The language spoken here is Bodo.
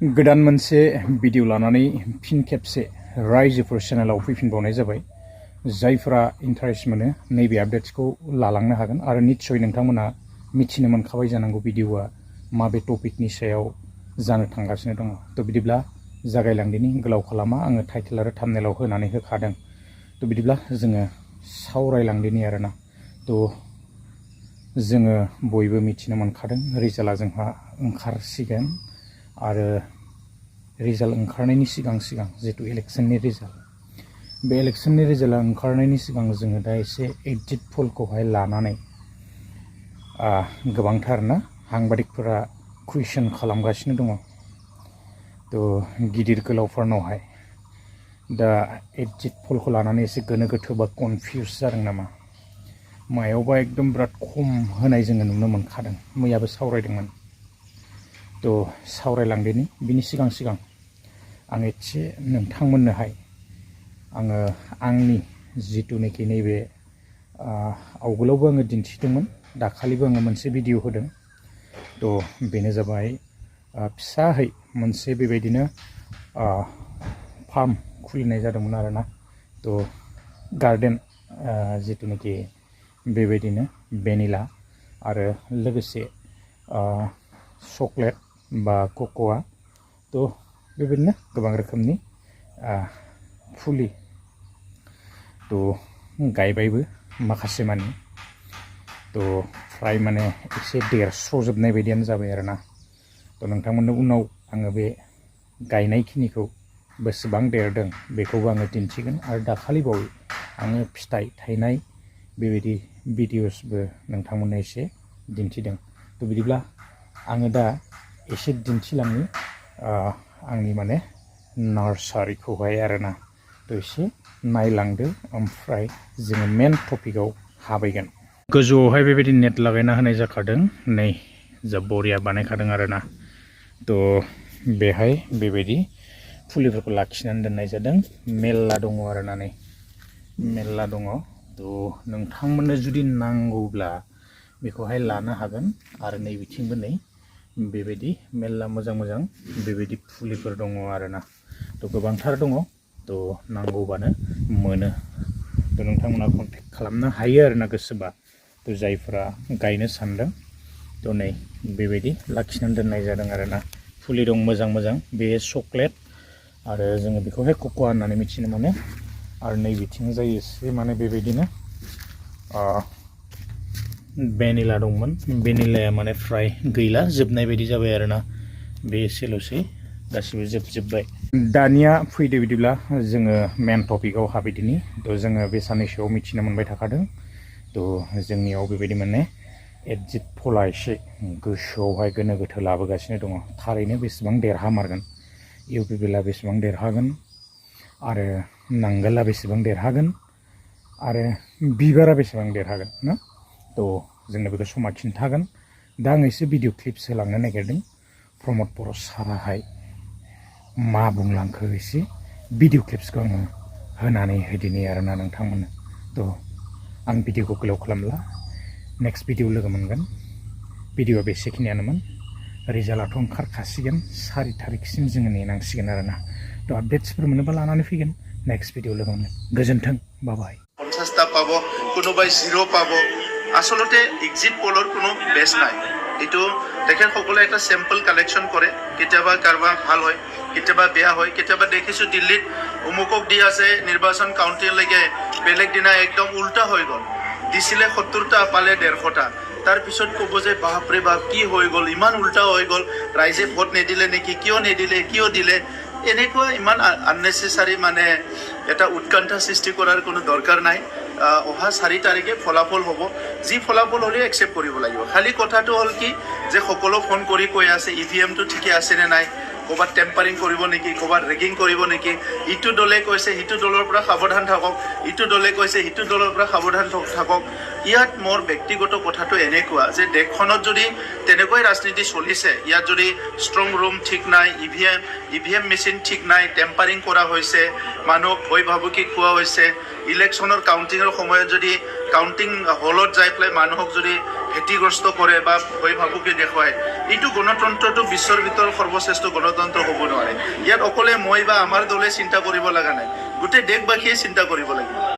गोदान मोनसे भिडिअ लानानै फिन खेबसे रायजोफोर चेनेलाव फैफिनबावनाय जाबाय। जायफोरा इन्टारेस्ट मोनो नैबे आपडेट्सखौ लालांनो हागोन आरो निश्चय नोंथांमोना मिथिनो मोनखाबाय जानांगौ भिडिअआ माबे टपिकनि सायाव जानो थांगासिनो दङ। थ' बिदिब्ला जागायलांदिनि गोलाव खालामा, आङो टाइटेल आरो थाम्बनेलाव होनानै होखादों। थ' बिदिब्ला जोङो सावरायलांदिनि आरोना। थ' जोङो बयबो मिथिनो मोनखादों रिजाल्टआ जोंहा ओंखारसिगोन आरो रिजाल्ट ओंखारनायनि सिगां जितु इलेक्शननि रिजाल्ट, बे इलेक्शननि रिजाल्टआ ओंखारनायनि सिगां जोङो दा एसे एग्जिट पलखौहाय लानानै गोबांथार ना साংবাদিকफोरा कुइसन खालामगासिनो दङ। थ' गिदिर गोलावफोरनावहाय दा एग्जिट पलखौ लानानै एसे गोनो गोथो बा कनफिउज जादों नामा, मायावबा एकदम बिराद खम होनाय जोङो नुनो मोनखादों। मैयाबो सावरायदोंमोन। थ' सावरायलांदिनि बिनि सिगां आं एसे नोंथांमोननोहाय आङो आंनि जितुनेखि नैबे आवगोलावबो आङो दिन्थिदोंमोन, दाखालिबो आङो मोनसे भिडिअ होदों। थ' बेनो जाबाय फिसाहै मोनसे बेबायदिनो फार्म खुलिनाय जादोंमोन आरोना। थ' गार्डेन जितुनेखि बेबायदिनो भेनिला आरो लोगोसे चकलेट बा कक'आ, थ' बेबायदिनो गोबां रोखोमनि फुलि थ' गायबायबो माखासे मानि। थ' फ्राय माने एसे देरस्र'जोबनाय बायदियानो जाबाय आरोना। थ' नोंथांमोननो उनाव आङो बे गायनायखिनिखौ बेसेबां देरदों बेखौबो आङो दिन्थिगोन आरो दाखालिबावै आङो फिथाइ थायनाय बेबायदि भिडिअसबो नोंथांमोननो एसे दिन्थिदों। थ' बिदिब्ला आङो दा एसे दिन्थिलांनि आंनि माने नार्सारिखौहाय आरोना। थ' एसे नायलांदो, ओमफ्राय जोङो मेन टपिकआव हाबैगोन। गोजौआवहाय बेबायदि नेट लागायना होनाय जाखादों, नै जा बरिया बानायखादों आरोना। थ' बेहाय बेबायदि फुलिफोरखौ लाखिनानै दोननाय जादों। मेल्ला दङ आरोना, नै मेल्ला दङ। थ' नोंथांमोननो जुदि नांगौब्ला बेखौहाय लानो हागोन। आरो नै बिथिंबो नै बेबायदि मेल्ला मोजां बेबायदि फुलिफोर दङ आरोना। थ' गोबांथार दङ। थ' नांगौबानो मोनो। थ' नोंथांमोना कन्टेक्ट खालामनो हायो आरोना गोसोबा। थ' जायफोरा गायनो सानदों, थ' नै बेबायदि लाखिनानै दोननाय जादों आरोना। फुलि दं मोजां बे चकलेट आरो जोङो बेखौहाय कक'आ होननानै मिथिनो मोनो। आरो नै बिथिं जायो एसे माने बेबायदिनो भेनिला दंमोन। भेनिलाया माने फ्राय गैला, जोबनाय बायदि जाबाय आरोना। बे एसेल'सै, गासिबो जोबजोब्बाय। दानिया फैदो बिदिब्ला जोङो मेन टपिकआव हाबैदिनि। थ' जोङो बे साननैसोआव मिथिनो मोनबाय थाखादों। थ' जोंनियाव बेबायदि माने एग्जिट पलआ एसे गोसोआवहाय गोनो गोथो लाबोगासिनो दङ। थारैनो बेसेबां देरहामारगोन, इउपिपिएलआ बेसेबां देरहागोन, आरो नांगोला बेसेबां देरहागोन, आरो बिबारा बेसेबां देरहागोन ना। थ' जोंनो बेखौ समा खिन्थागोन। दा आं एसे भिडिअ क्लिप्स होलांनो नागिरदों। प्रमद बर' साराहाय मा बुंलांखो एसे भिडिअ क्लिप्सखौ आङो होनानै होदिनि आरोना नोंथांमोननो। थ' आं भिडिअखौ गोलाव खालामला, नेक्स्ट भिडिअ लोगो मोनगोन। भिडिअआ बेसेखिनियानोमोन। रिजाल्टआथ' ओंखारखासिगोन, 4 तारिखसिम जोङो नेनांसिगोन आरोना। थ' आपडेट्सफोर मोनोबा लानानै फैगोन। नेक्स्ट भिडिअ लोगो मोनगोन। गोजोन्थों, बाय। 50টা পাব, কোনোবাই 0 পাব। আসলতে এক্সিট পলৰ কোনো বেছ নাই। এইটো তেখেতসকলে এটা চেম্পল কালেকশ্যন কৰে। কেতিয়াবা কাৰোবাৰ ভাল হয়, কেতিয়াবা বেয়া হয়। কেতিয়াবা দেখিছোঁ দিল্লীত অমুকক দি আছে, নিৰ্বাচন কাউণ্টিংলৈকে বেলেগ দিনা একদম উল্টা হৈ গ'ল। দিছিলে 70টা, পালে 150টা। তাৰপিছত ক'ব যে বাপৰে বাপ কি হৈ গ'ল, ইমান উল্টা হৈ গ'ল, ৰাইজে ভোট নিদিলে নেকি, কিয় নিদিলে, কিয় দিলে। এনেকুৱা ইমান আননেচেচাৰী মানে এটা উৎকণ্ঠা সৃষ্টি কৰাৰ কোনো দৰকাৰ নাই। অহা 4 তাৰিখে ফলাফল হ'ব। যি ফলাফল হ'লেও একচেপ্ট কৰিব লাগিব। খালি কথাটো হ'ল কি যে সকলো ফোন কৰি কৈ আছে EVMটো ঠিকে আছেনে নাই, ক'ৰবাত টেম্পাৰিং কৰিব নেকি, ক'ৰবাত ৰেগিং কৰিব নেকি। ইটো দলে কৈছে সিটো দলৰ পৰা সাৱধান থাকক, ইটো দলে কৈছে সিটো দলৰ পৰা সাৱধান থাকক। ইয়াত মোৰ ব্যক্তিগত কথাটো এনেকুৱা যে দেশখনত যদি তেনেকৈ ৰাজনীতি চলিছে, ইয়াত যদি ষ্ট্ৰং ৰুম ঠিক নাই, EVM মেচিন ঠিক নাই, টেম্পাৰিং কৰা হৈছে, মানুহক ভয় ভাবুকি খোৱা হৈছে, ইলেকশ্যনৰ কাউণ্টিঙৰ সময়ত যদি কাউণ্টিং হলত যাই পেলাই মানুহক যদি ভীতিগ্ৰস্ত কৰে বা ভয় ভাবুকি দেখুৱায়, এইটো গণতন্ত্ৰটো বিশ্বৰ ভিতৰত সৰ্বশ্ৰেষ্ঠ গণতন্ত্ৰ হ'ব নোৱাৰে। ইয়াত অকলে মই বা আমাৰ দলে চিন্তা কৰিব লগা নাই, গোটেই দেশবাসীয়ে চিন্তা কৰিব লাগিব।